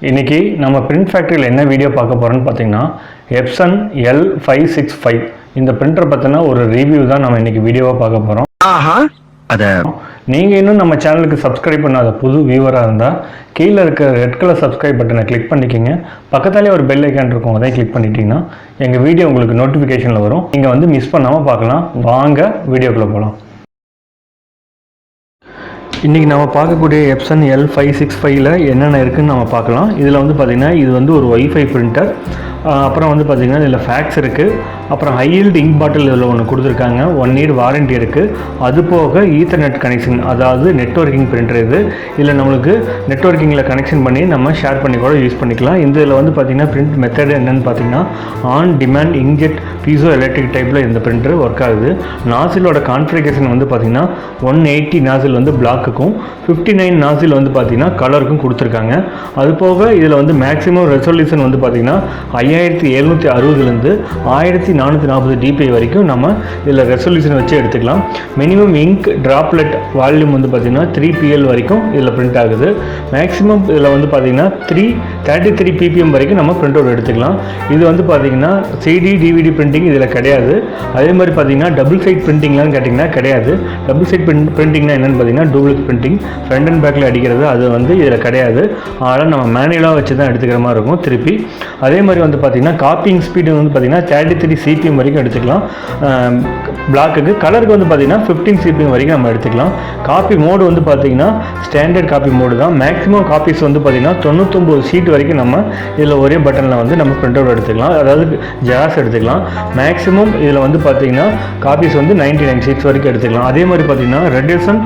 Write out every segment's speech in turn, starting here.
இன்றைக்கி நம்ம பிரிண்ட் ஃபேக்ட்ரியில் என்ன வீடியோ பார்க்க போகிறோன்னு பார்த்தீங்கன்னா எப்சன் L565 இந்த பிரிண்டரை பற்றின ஒரு ரிவ்யூ தான் நம்ம இன்றைக்கி வீடியோவாக பார்க்க போகிறோம். அதை நீங்கள் இன்னும் நம்ம சேனலுக்கு சப்ஸ்கிரைப் பண்ணாத புது வியூவராக இருந்தால் கீழே இருக்க ரெட் கலர் சப்ஸ்கிரைப் பட்டனை கிளிக் பண்ணிக்கிங்க. பக்கத்தாலே ஒரு பெல் ஐக்கான் இருக்கும், அதை கிளிக் பண்ணிட்டீங்கன்னா எங்கள் வீடியோ உங்களுக்கு நோட்டிஃபிகேஷனில் வரும். நீங்கள் வந்து மிஸ் பண்ணாமல் பார்க்கலாம். வாங்க வீடியோக்குள்ளே போகலாம். இன்றைக்கி நம்ம பார்க்கக்கூடிய எப்சன் L565ல் என்னென்ன இருக்குதுன்னு நம்ம பார்க்கலாம். இதில் வந்து பார்த்திங்கன்னா இது வந்து ஒரு ஒய்ஃபை பிரிண்டர். அப்புறம் வந்து பார்த்திங்கன்னா இதில் ஃபேக்ஸ் இருக்குது. அப்புறம் ஹை ஈல்டு இங்க் பாட்டில் இதில் ஒன்று கொடுத்துருக்காங்க. 1 இயர் வாரண்ட்டி இருக்குது. அது போக ஈத்தர்நெட் கனெக்ஷன், அதாவது நெட்வொர்க்கிங் பிரிண்டர் இது. இதில் நம்மளுக்கு நெட்வொர்க்கிங்கில் கனெக்ஷன் பண்ணி நம்ம ஷேர் பண்ணி கூட யூஸ் பண்ணிக்கலாம். இந்த இதில் வந்து பார்த்திங்கன்னா பிரிண்ட் மெத்தட் என்னென்னு பார்த்திங்கன்னா on demand inkjet piezo electric டைப்பில் இந்த பிரிண்டர் ஒர்க் ஆகுது. நாசிலோட கான்ஃபிகரேஷன் வந்து பார்த்திங்கன்னா 180 நாசில் வந்து பிளாக்குக்கும் 59 நாசில் வந்து பார்த்திங்கன்னா கலருக்கும் கொடுத்துருக்காங்க. அது போக இதில் வந்து மேக்ஸிமம் ரெசல்யூஷன் வந்து பார்த்திங்கன்னா 5760லேருந்து 1440 dpi வரைக்கும் நம்ம இதில் ரெசல்யூஷன் வச்சு எடுத்துக்கலாம். மினிமம் இங்க் ட்ராப்லெட் வால்யூம் வந்து பார்த்திங்கன்னா 3pl வரைக்கும் இதில் பிரிண்ட் ஆகுது. மேக்ஸிமம் இதில் வந்து பார்த்திங்கன்னா 33 ppm வரைக்கும் நம்ம பிரிண்ட் அவுட் எடுத்துக்கலாம். இது வந்து பார்த்திங்கன்னா CD DVD பிரிண்டிங் இதில் கிடையாது. அதே மாதிரி பார்த்திங்கன்னா டபுள் சைட் பிரிண்டிங்லாம் கேட்டிங்கன்னா கிடையாது. டபுள் சைட் பிரிண்டிங்னா என்னென்னு பார்த்திங்கன்னா டூப்ளெக்ஸ் பிரிண்டிங் ஃப்ரண்ட் அண்ட் பேக்கில் அடிக்கிறது, அது வந்து இதில் கிடையாது. அதனால் நம்ம மேனுவலாக வச்சு தான் எடுத்துக்கிற மாதிரி இருக்கும் திருப்பி. அதே மாதிரி வந்து பார்த்திங்கன்னா காப்பிங் ஸ்பீடு வந்து பார்த்திங்கன்னா 33 CPM வரைக்கும் எடுத்துக்கலாம். பிளாக்குக்கு கலருக்கு வந்து பார்த்திங்கன்னா 15 CPM வரைக்கும் நம்ம எடுத்துக்கலாம். காப்பி மோடு வந்து பார்த்திங்கன்னா ஸ்டாண்டர்ட் காப்பி மோடு தான். மேக்ஸிமம் காப்பீஸ் வந்து பார்த்திங்கன்னா 99 ஷீட் வரைக்கும் நம்ம இதில் ஒரே பட்டனில் வந்து நம்ம பிரிண்ட் அவுட் எடுத்துக்கலாம், அதாவது ஜெராக்ஸ் எடுத்துக்கலாம். மேக்ஸிமம் இதில் வந்து பார்த்திங்கன்னா காப்பீஸ் வந்து 99 ஷீட்ஸ் வரைக்கும் எடுத்துக்கலாம். அதே மாதிரி பார்த்திங்கன்னா ரெடியூஷன்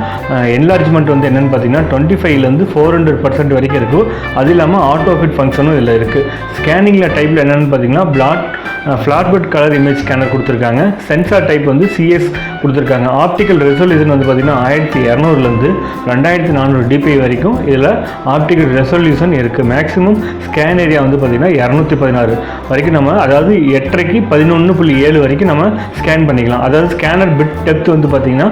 என்லார்ஜ்மெண்ட் வந்து என்னென்னு பார்த்திங்கன்னா 25லேருந்து 400% வரைக்கும் இருக்குது. அது இல்லாமல் ஆட்டோ ஃபிட் ஃபங்க்ஷனும் இதில் இருக்குது. ஸ்கேனிங்கில் டைப்பில் என்னென்னு பார்த்திங்கன்னா flat bed colour image scanner கொடுத்துருக்காங்க. சென்சார் டைப் வந்து CS கொடுத்துருக்காங்க. ஆப்டிக்கல் ரெசல்யூஷன் வந்து பார்த்திங்கன்னா 1200லேருந்து 2400 dpi வரைக்கும் இதில் ஆப்டிக்கல் ரெசல்யூஷன் இருக்குது. மேக்ஸிமம் ஸ்கேன் ஏரியா வந்து பார்த்திங்கன்னா 216 வரைக்கும் நம்ம, அதாவது 8.5 11.7 வரைக்கும் நம்ம ஸ்கேன் பண்ணிக்கலாம். அதாவது ஸ்கேனர் பிட் டெப்த் வந்து பார்த்திங்கன்னா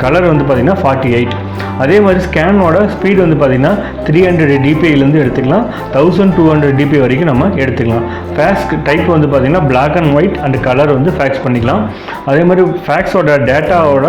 கலர் வந்து பார்த்திங்கன்னா 48. அதே மாதிரி ஸ்கேனோட ஸ்பீட் வந்து பார்த்திங்கன்னா 300 dpiலேருந்து எடுத்துக்கலாம், 1200 dpi வரைக்கும் நம்ம எடுத்துக்கலாம். ஃபேக்ஸ் டைப் வந்து பார்த்திங்கன்னா black and white and colour வந்து ஃபேக்ஸ் பண்ணிக்கலாம். அதே மாதிரி ஃபேக்ஸோட டேட்டாவோட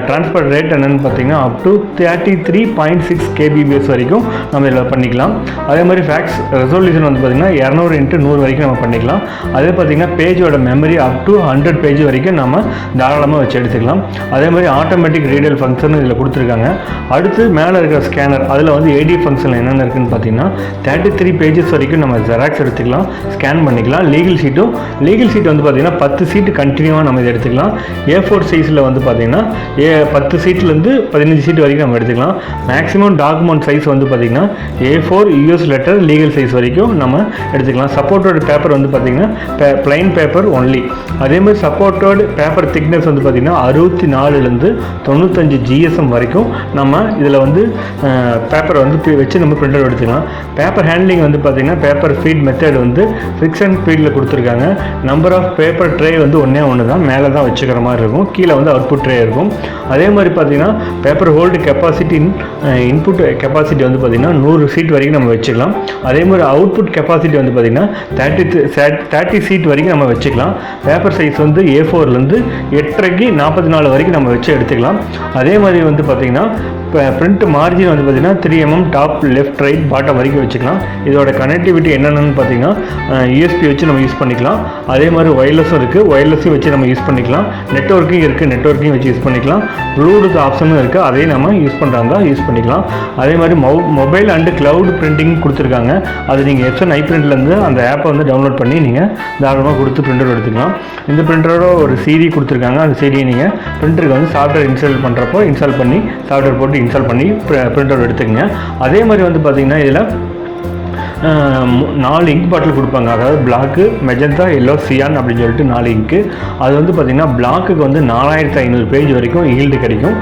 ட்ரான்ஸ்ஃபர் ரேட் என்னென்னு பார்த்திங்கன்னா அப் டு 33.6 kbps வரைக்கும் நம்ம இதில் பண்ணிக்கலாம். அதே மாதிரி ஃபேக்ஸ் ரெசல்யூஷன் வந்து பார்த்திங்கன்னா 200x100 வரைக்கும் நம்ம பண்ணிக்கலாம். அதே பார்த்திங்கன்னா பேஜோட மெமரி அப் டு 100 பேஜ் வரைக்கும் நம்ம தாராளமாக வச்சு எடுத்துக்கலாம். அதே மாதிரி ஆட்டோமேட்டிக் ரீடல் ஃபங்க்ஷன் இதில் கொடுத்துருக்காங்க. அடுத்து மேலே இருக்கிற ஸ்கேனர், அதில் வந்து AD ஃபங்க்ஷன் என்னென்ன இருக்குதுன்னு பார்த்தீங்கன்னா 33 பேஜஸ் வரைக்கும் நம்ம ஜெராக்ஸ் எடுத்துக்கலாம், ஸ்கேன் பண்ணிக்கலாம். லீகல் ஷீட் வந்து பார்த்திங்கன்னா 10 சீட்டு கண்டினியூவாக நம்ம இதை எடுத்துக்கலாம். A4 சைஸில் வந்து பார்த்திங்கன்னா 10 சீட்லேருந்து 15 சீட் வரைக்கும் நம்ம எடுத்துக்கலாம். மேக்ஸிமம் டாக்குமெண்ட் சைஸ் வந்து பார்த்திங்கன்னா A4 US letter legal size வரைக்கும் நம்ம எடுத்துக்கலாம். சப்போர்ட்டட் பேப்பர் வந்து பார்த்திங்கன்னா பிளைன் பேப்பர் ஒன்லி. அதே மாதிரி சப்போர்ட்டட் பேப்பர் திக்னஸ் வந்து பார்த்திங்கன்னா 64லேருந்து 95 GSM வரைக்கும் நம்ம இதில் வந்து பேப்பரை வந்து வச்சு நம்ம பிரிண்டர் எடுத்துக்கலாம். பேப்பர் ஹேண்ட்லிங் வந்து பார்த்திங்கன்னா பேப்பர் ஃபீட் மெத்தட் வந்து ஃபிக்ஸ் அண்ட் ஃபீடில் கொடுத்துருக்காங்க. நம்பர் ஆஃப் பேப்பர் ட்ரே வந்து ஒன்று தான், மேலே தான் வச்சுக்கிற மாதிரி இருக்கும், கீழே வந்து அவுட்புட் ட்ரே இருக்கும். அதே மாதிரி பார்த்திங்கன்னா paper hold capacity input capacity வந்து பார்த்திங்கன்னா 100 சீட் வரைக்கும் நம்ம வச்சுக்கலாம். அதே மாதிரி அவுட்புட் கெப்பாசிட்டி வந்து பார்த்திங்கன்னா 30 சீட் வரைக்கும் நம்ம வச்சுக்கலாம். பேப்பர் சைஸ் வந்து A4லேருந்து 8.5 44 வரைக்கும் நம்ம வச்சு எடுத்துக்கலாம். அதே மாதிரி வந்து பார்த்திங்கன்னா பிரிண்ட் மார்ஜின் வந்து பார்த்திங்கன்னா 3 mm top left right bottom வரைக்கும் வச்சுக்கலாம். இதோட கனெக்டிவிட்டி என்னென்னு பார்த்திங்கன்னா USB வச்சு நம்ம யூஸ் பண்ணிக்கலாம். அதே மாதிரி ஒயர்லெஸும் இருக்குது, ஒயர்லெஸையும் வச்சு நம்ம யூஸ் பண்ணிக்கலாம். நெட்வொர்க்கிங் இருக்குது, நெட்வொர்க்கிங் வச்சு யூஸ் பண்ணிக்கலாம். ப்ளூடூத் ஆப்ஷனும் இருக்குது, அதையும் நம்ம யூஸ் பண்ணுறாங்க யூஸ் பண்ணிக்கலாம். அதே மாதிரி மொபைல் அண்டு க்ளவுட் பிரிண்டிங் கொடுத்துருக்காங்க. அது நீங்கள் எப்சன் iPrintலேருந்து அந்த ஆப்பை வந்து டவுன்லோட் பண்ணி நீங்கள் தாராளமாக கொடுத்து பிரிண்டர் எடுத்துக்கலாம். இந்த பிரிண்டரோட ஒரு CD கொடுத்துருக்காங்க. அந்த CD நீங்கள் பிரிண்டருக்கு வந்து சாஃப்ட்வேர் இன்ஸ்டால் பண்ணுறப்போ இன்ஸ்டால் பண்ணி சாஃப்ட்வேர் போட்டு இன்ஸ்டால் பண்ணி பிரிண்ட் அவுட் எடுத்துக்கங்க. அதே மாதிரி வந்து பார்த்திங்கன்னா இதில் 4 இங்க் பாட்டில் கொடுப்பாங்க. அதாவது பிளாக்கு, மெஜந்தா, எல்லோ, சியான் அப்படின்னு சொல்லிட்டு 4 இங்க்கு. அது வந்து பார்த்திங்கன்னா பிளாக்குக்கு வந்து 4500 பேஜ் வரைக்கும் ஈல்டு கிடைக்கும்.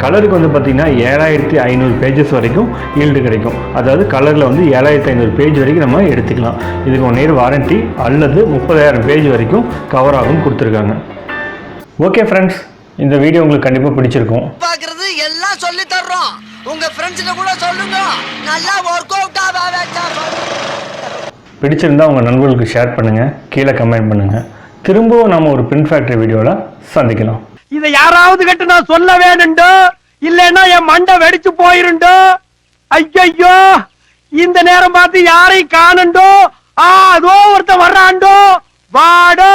கலருக்கு வந்து பார்த்திங்கன்னா 7500 பேஜஸ் வரைக்கும் ஈல்டு கிடைக்கும். அதாவது கலரில் வந்து 7500 பேஜ் வரைக்கும் நம்ம எடுத்துக்கலாம். இதுக்கு 1 இயர் வாரண்ட்டி அல்லது 30,000 பேஜ் வரைக்கும் கவர் ஆகும் கொடுத்துருக்காங்க. ஓகே ஃப்ரெண்ட்ஸ், இந்த வீடியோ உங்களுக்கு கண்டிப்பாக பிடிச்சிருக்கும். எல்லாம் சொல்லி தர்றோம், உங்க ஃப்ரெண்ட்ஸ்கிட்ட கூட சொல்லுங்க. நல்லா ஒர்க் அவுட் ஆக பிடிச்சிருந்தால் உங்கள் நண்பர்களுக்கு ஷேர் பண்ணுங்கள், கீழே கமெண்ட் பண்ணுங்கள். திரும்பவும் நம்ம ஒரு பிரிண்ட் ஃபேக்டரி வீடியோவில் சந்திக்கலாம். இதை யாராவது கிட்ட நான் சொல்ல வேணுண்டோ, இல்லைன்னா என் மண்டை வெடிச்சு போயிருண்டோ. ஐயோ, இந்த நேரம் பார்த்து யாரையும் காணண்டோ. அதோ ஒருத்தன் வர்றாண்டோ, வாடோ.